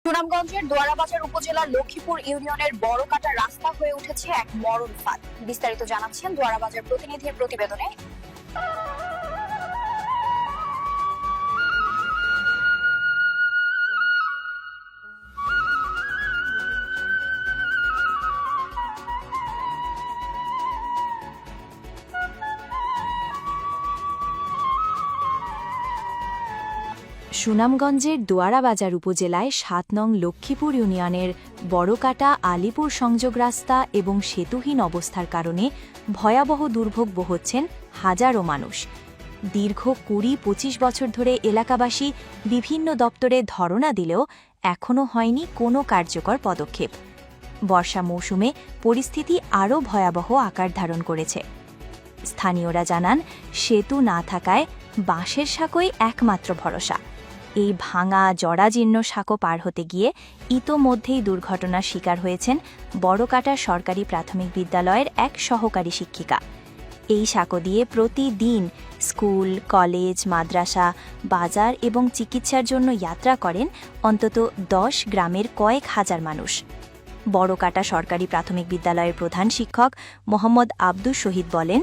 সুনামগঞ্জের দোয়ারাবাজার উপজেলার লক্ষ্মীপুর ইউনিয়নের বড়কাটা রাস্তা হয়ে উঠেছে এক মরণ ফাঁদ। বিস্তারিত জানাচ্ছেন দোয়ারাবাজার প্রতিনিধির প্রতিবেদনে। সুনামগঞ্জের দোয়ারাবাজার উপজেলায় ৭ নং লক্ষ্মীপুর ইউনিয়নের বড়কাটা আলিপুর সংযোগ রাস্তা এবং সেতুহীন অবস্থার কারণে ভয়াবহ দুর্ভোগ পোহাচ্ছেন হাজারো মানুষ। দীর্ঘ ২০-২৫ বছর ধরে এলাকাবাসী বিভিন্ন দপ্তরে ধরনা দিলেও এখনও হয়নি কোনো কার্যকর পদক্ষেপ। বর্ষা মৌসুমে পরিস্থিতি আরও ভয়াবহ আকার ধারণ করেছে। স্থানীয়রা জানান, সেতু না থাকায় বাঁশের সাঁকোই একমাত্র ভরসা। এই ভাঙা জরাজীর্ণ সাঁকো পার হতে গিয়ে ইতোমধ্যেই দুর্ঘটনার শিকার হয়েছেন বড়কাটা সরকারি প্রাথমিক বিদ্যালয়ের এক সহকারী শিক্ষিকা। এই সাঁকো দিয়ে প্রতিদিন স্কুল, কলেজ, মাদ্রাসা, বাজার এবং চিকিৎসার জন্য যাত্রা করেন অন্তত ১০ গ্রামের কয়েক হাজার মানুষ। বড়কাটা সরকারি প্রাথমিক বিদ্যালয়ের প্রধান শিক্ষক মোহাম্মদ আব্দুস শহীদ বলেন,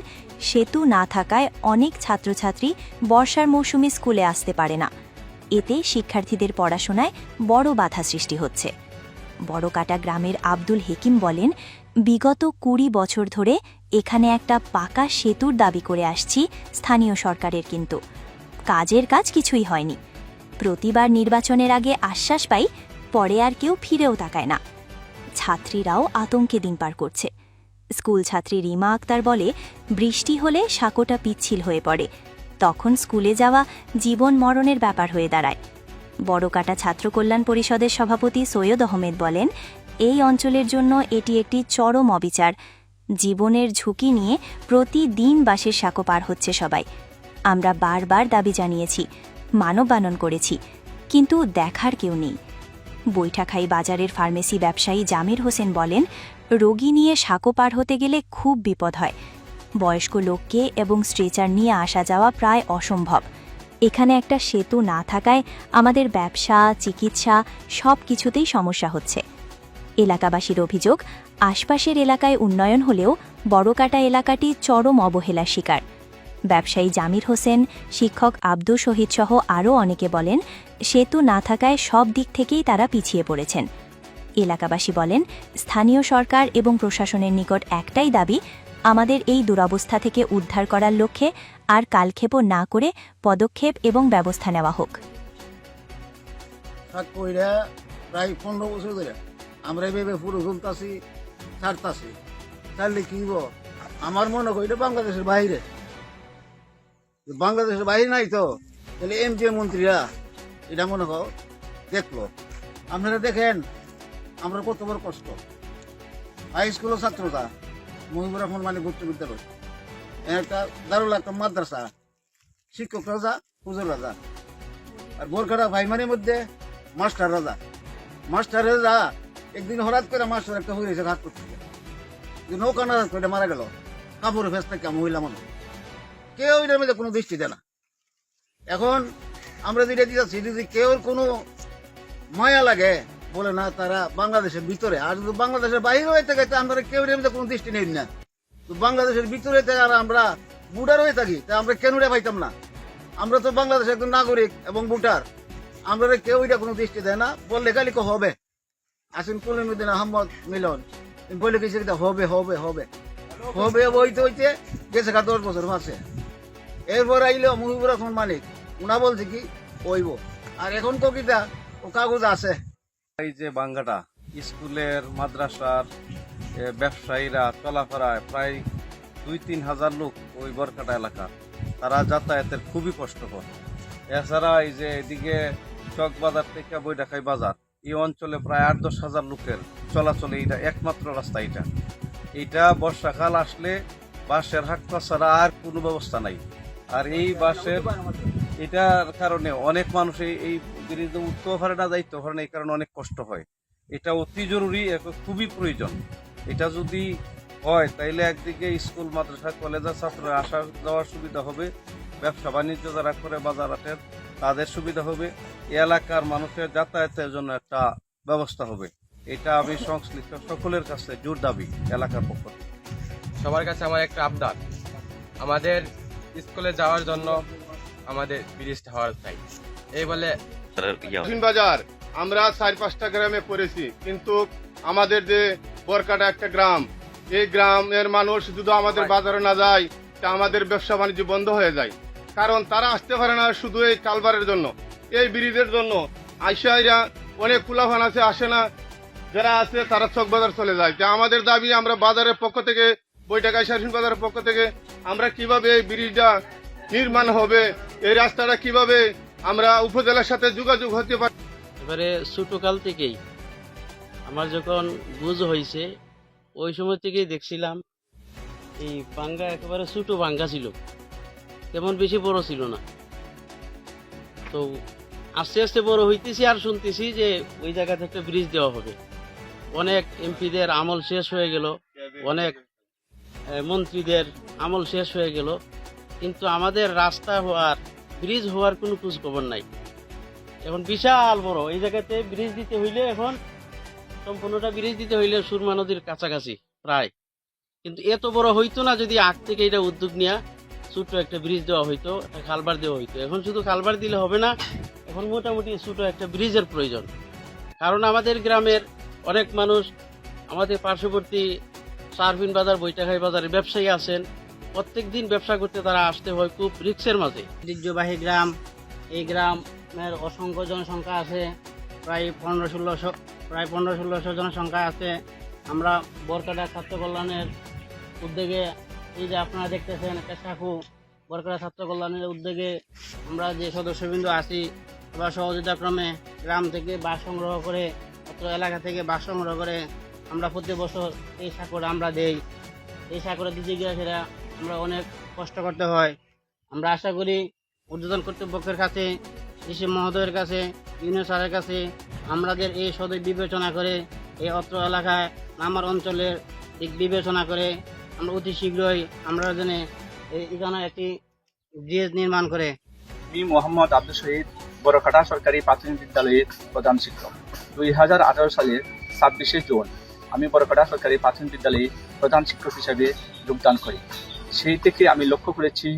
সেতু না থাকায় অনেক ছাত্রছাত্রী বর্ষার মৌসুমে স্কুলে আসতে পারে না। এতে শিক্ষার্থীদের পড়াশোনায় বড় বাধা সৃষ্টি হচ্ছে। বড়কাটা গ্রামের আব্দুল হেকিম বলেন, বিগত ২০ বছর ধরে এখানে একটা পাকা সেতুর দাবি করে আসছি স্থানীয় সরকারের, কিন্তু কাজের কাজ কিছুই হয়নি। প্রতিবার নির্বাচনের আগে আশ্বাস পাই, পরে আর কেউ ফিরেও তাকায় না। ছাত্রীরাও আতঙ্কে দিন পার করছে। স্কুল ছাত্রী রিমা আক্তার বলে, বৃষ্টি হলে সাঁকোটা পিচ্ছিল হয়ে পড়ে, তখন স্কুলে যাওয়া জীবন মরণের ব্যাপার হয়ে দাঁড়ায়। বড়কাটা ছাত্র কল্যাণ পরিষদের সভাপতি সৈয়দ আহমেদ বলেন, এই অঞ্চলের জন্য এটি একটি চরম অবিচার। জীবনের ঝুঁকি নিয়ে প্রতিদিন বাসের সাঁকো পার হচ্ছে সবাই। আমরা বারবার দাবি জানিয়েছি, মানবায়ন করেছি, কিন্তু দেখার কেউ নেই। বৈঠাখাই বাজারের ফার্মেসি ব্যবসায়ী জামির হোসেন বলেন, রোগী নিয়ে সাঁকো পার হতে গেলে খুব বিপদ হয়। বয়স্ক লোককে এবং স্ট্রেচার নিয়ে আসা যাওয়া প্রায় অসম্ভব। এখানে একটা সেতু না থাকায় আমাদের ব্যবসা, চিকিৎসা সব কিছুতেই সমস্যা হচ্ছে। এলাকাবাসীর অভিযোগ, আশপাশের এলাকায় উন্নয়ন হলেও বড়কাটা এলাকাটি চরম অবহেলার শিকার। ব্যবসায়ী জামির হোসেন, শিক্ষক আব্দুস শহীদ সহ আরও অনেকে বলেন, সেতু না থাকায় সব দিক থেকেই তারা পিছিয়ে পড়েছেন। এলাকাবাসী বলেন, স্থানীয় সরকার এবং প্রশাসনের নিকট একটাই দাবি, আমাদের এই দুরবস্থা থেকে উদ্ধার করার লক্ষ্যে আর কালক্ষেপও না করে পদক্ষেপ এবং ব্যবস্থা নেওয়া হোক। প্রায় ১৫ বছর ধরে আমরা এইভাবে পুরো চলতেছি, ছাড়তাছি। ছাড়লে কি হইব? আমার মনে করি এটা বাংলাদেশের বাইরে, বাংলাদেশের বাইরে নাই তো, তাহলে এমজে মন্ত্রীরা এটা মনে কর দেখলো। আপনারা দেখেন আমরা কত বড় কষ্ট। হাই স্কুলের ছাত্রতা মহিবুর রহমান মানে উচ্চ বিদ্যালয়, একটা দারুল একটা মাদ্রাসা, শিক্ষক রাজা, হুজুর রাজা। আর বোরখাটা ভাইমানের মধ্যে মাস্টার রাজা। মাস্টার রাজা একদিন হঠাৎ করে মাস্টার একটা হয়েছে ঘাট করতে, নৌকা না করে মারা গেল। কাপড় ফেস থেকে মহিলা মানুষ, কেউ এটার মধ্যে কোনো দৃষ্টি দেয় না। এখন আমরা যেটা দিচ্ছি, যদি কেউ কোনো মায়া লাগে বলে না, তারা বাংলাদেশের ভিতরে, আর যদি বাংলাদেশের বাইরে হয়ে থাকে আমরা কেউ এর মধ্যে কোনো দৃষ্টি নেই না। তো বাংলাদেশের ভিতরে থেকে আর আমরা বুটার হয়ে থাকি, তা আমরা কেন রে পাইতাম না? আমরা তো বাংলাদেশের একজন নাগরিক এবং বুটার, আমরা কেউ এটা কোনো দৃষ্টি দেয় না। বললে খালি হবে। আসেন কলিমুদ্দিন আহমদ মিলন বলে গেছে হবে হবে হবে হবে হইতে হইতে গেছে 10 বছর মাসে। এরপর আইলো মুহিবুর রহমান মালিক, উনা বলছে কি হইব। আর এখন তো কিটা ও কাগজ আছে। এই যে বাঙ্গাটা স্কুলের, মাদ্রাসার ব্যবসায়ীরা চলাফেরায় প্রায় ২-৩ হাজার লোক ওই বরকাটা এলাকা, তারা যাতায়াতের খুবই কষ্টকর। এছাড়া এই যে এদিকে চকবাজার থেকে বৈঠাখাই বাজার, এই অঞ্চলে প্রায় ৮-১০ হাজার লোকের চলাচলে এটা একমাত্র রাস্তা। এটা বর্ষাকাল আসলে বাসের হাঁকটা ছাড়া আর কোনো ব্যবস্থা নাই। আর এই বাসের এটার কারণে অনেক মানুষ এই ব্রিজে উঠতেও পারে না, যাইতেও পারে না, এই কারণে অনেক কষ্ট হয়। এটা অতি জরুরি, খুবই প্রয়োজন। এটা যদি হয় তাইলে একদিকে স্কুল, মাদ্রাসা, কলেজের ছাত্ররা আসা যাওয়ার সুবিধা হবে, ব্যবসা বাণিজ্য যারা করে বাজার হাটের তাদের সুবিধা হবে, এলাকার মানুষের যাতায়াতের জন্য একটা ব্যবস্থা হবে। এটা আমি সংশ্লিষ্ট সকলের কাছে জোর দাবি এলাকার পক্ষ থেকে। সবার কাছে আমার একটা আবদার, আমাদের স্কুলে যাওয়ার জন্য আমাদের ব্রিজটা হওয়ার চাই। এই বলে বাজার আমরা 4-5টা গ্রামে পড়েছি, কিন্তু আমাদের যে বরকাটা একটা গ্রাম, এই গ্রামের মানুষ যদি আমাদের বাজারে না যায় তা আমাদের ব্যবসা বাণিজ্য বন্ধ হয়ে যায়। কারণ তারা আসতে পারে না শুধু এই কালবারের জন্য, এই ব্রিজের জন্য। আইসাইরা অনেক কুলাফান আছে, আসে না, যারা আছে তারা চক বাজার চলে যায়। তা আমাদের দাবি, আমরা বাজারের পক্ষ থেকে, বৈটাকাই শারফিন বাজারের পক্ষ থেকে আমরা কিভাবে এই ব্রিজটা নির্মাণ হবে, এই রাস্তাটা কিভাবে আমরা উপজেলার সাথে যোগাযোগ হতে পারি। এবারে ছোটকাল থেকেই আমার যখন বুঝ হয়েছে ওই সময় থেকেই দেখছিলাম এই পাঙ্গা একেবারে ছোট পাঙ্গা ছিল, তেমন বেশি বড় ছিল না। তো আস্তে আস্তে বড় হইতেছি আর শুনতেছি যে ওই জায়গা থেকে ব্রিজ দেওয়া হবে। অনেক এমপিদের আমল শেষ হয়ে গেল, অনেক মন্ত্রীদের আমল শেষ হয়ে গেল, কিন্তু আমাদের রাস্তা হওয়ার, ব্রিজ হওয়ার কোনো খোঁজ খবর নাই। এখন বিশাল বড় এই জায়গাতে ব্রিজ দিতে হইলে, এখন সম্পূর্ণটা ব্রিজ দিতে হইলে সুরমা নদীর কাছাকাছি প্রায়, কিন্তু এত বড় হইতো না যদি আগ থেকে এটা উদ্যোগ নেওয়া ছোট একটা ব্রিজ দেওয়া হইতো, একটা খালবার দেওয়া হইতো। এখন শুধু খালবার দিলে হবে না, এখন মোটামুটি ছোট একটা ব্রিজের প্রয়োজন। কারণ আমাদের গ্রামের অনেক মানুষ, আমাদের পার্শ্ববর্তী শারফিন বাজার, বৈটাখাই বাজারের ব্যবসায়ী আছেন, প্রত্যেক দিন ব্যবসা করতে তারা আসতে হয় খুব রিক্সের মাঝে। ঐতিহ্যবাহী গ্রাম, এই গ্রামের অসংখ্য জনসংখ্যা আছে, প্রায় 1500-1600 জনসংখ্যা আছে। আমরা বরকাটা ছাত্র কল্যাণের উদ্যোগে, এই যে আপনারা দেখতেছেন একটা শাখু, বরকাটা ছাত্র কল্যাণের উদ্যোগে আমরা যে সদস্যবৃন্দ আছি, বা সহযোগিতাক্রমে গ্রাম থেকে বাস সংগ্রহ করে, অত্র এলাকা থেকে বাস সংগ্রহ করে আমরা প্রতি বছর এই সাঁকড় আমরা দেই। এই সাঁকড়ে দিতে গিয়ে সেটা আমরা অনেক কষ্ট করতে হয়। আমরা আশা করি ঊর্ধ্বতন কর্তৃপক্ষের কাছে, ডিসি মহোদয়ের কাছে, ইউনিয়ন স্যারের কাছে আমাদের এই সদয় বিবেচনা করে, এই অত্র এলাকায় আমার অঞ্চলের দিক বিবেচনা করে আমরা অতি শীঘ্রই আমরা যেন এখানে একটি ব্রিজ নির্মাণ করে। আমি মোহাম্মদ আব্দুল শহীদ, বড়কাটা সরকারি প্রাথমিক বিদ্যালয়ের প্রধান শিক্ষক। 2018 সালের 26শে জুন আমি বড়কাটা সরকারি প্রাথমিক বিদ্যালয়ে প্রধান শিক্ষক হিসাবে যোগদান করি। সেই থেকে আমি লক্ষ্য করেছি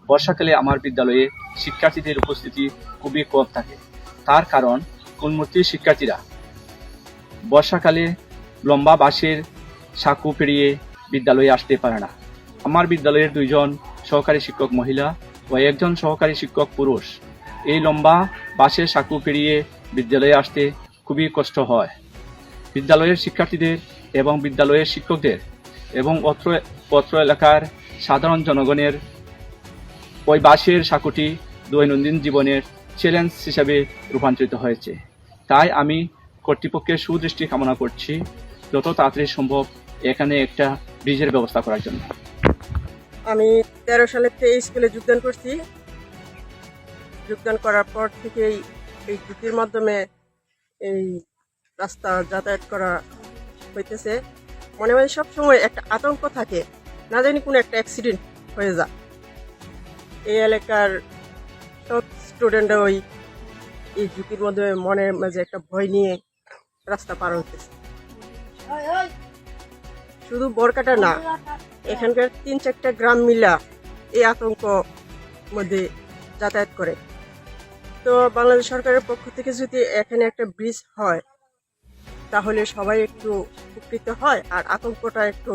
বর্ষাকালে আমার বিদ্যালয়ে শিক্ষার্থীদের উপস্থিতি খুবই কম থাকে। তার কারণ কোনমূর্তির শিক্ষার্থীরা বর্ষাকালে লম্বা বাসের সাঁকো পেরিয়ে বিদ্যালয়ে আসতে পারে না। আমার বিদ্যালয়ের 2 জন সহকারী শিক্ষক মহিলা ও 1 জন সহকারী শিক্ষক পুরুষ এই লম্বা বাসের সাঁকো পেরিয়ে বিদ্যালয়ে আসতে খুবই কষ্ট হয়। বিদ্যালয়ের শিক্ষার্থীদের এবং বিদ্যালয়ের শিক্ষকদের এবং অত্র এলাকার সাধারণ জনগণের ওই বাসের সাঁকোটি দৈনন্দিন জীবনের চ্যালেঞ্জ হিসাবে রূপান্তরিত হয়েছে। তাই আমি কর্তৃপক্ষের সুদৃষ্টি কামনা করছি যত তাড়াতাড়ি সম্ভব এখানে একটা ব্রিজের ব্যবস্থা করার জন্য। আমি 13 সালে এই স্কুলে যোগদান করছি। যোগদান করার পর থেকেই এই জুতির মাধ্যমে এই রাস্তা যাতায়াত করা হইতেছে। মনে মনে সবসময় একটা আতঙ্ক থাকে, না জানি কোনো একটা অ্যাক্সিডেন্ট হয়ে যায়। এই এলাকার সব স্টুডেন্টরা এই জুতির মাধ্যমে মনের মাঝে একটা ভয় নিয়ে রাস্তা পার হইতেছে। শুধু বরকাটা না, এখানকার 3-4টা গ্রাম মিলা এই আতঙ্ক মধ্যে যাতায়াত করে। তো বাংলাদেশ সরকারের পক্ষ থেকে যদি এখানে একটা ব্রিজ হয় তাহলে সবাই একটু উপকৃত হয় আর আতঙ্কটা একটু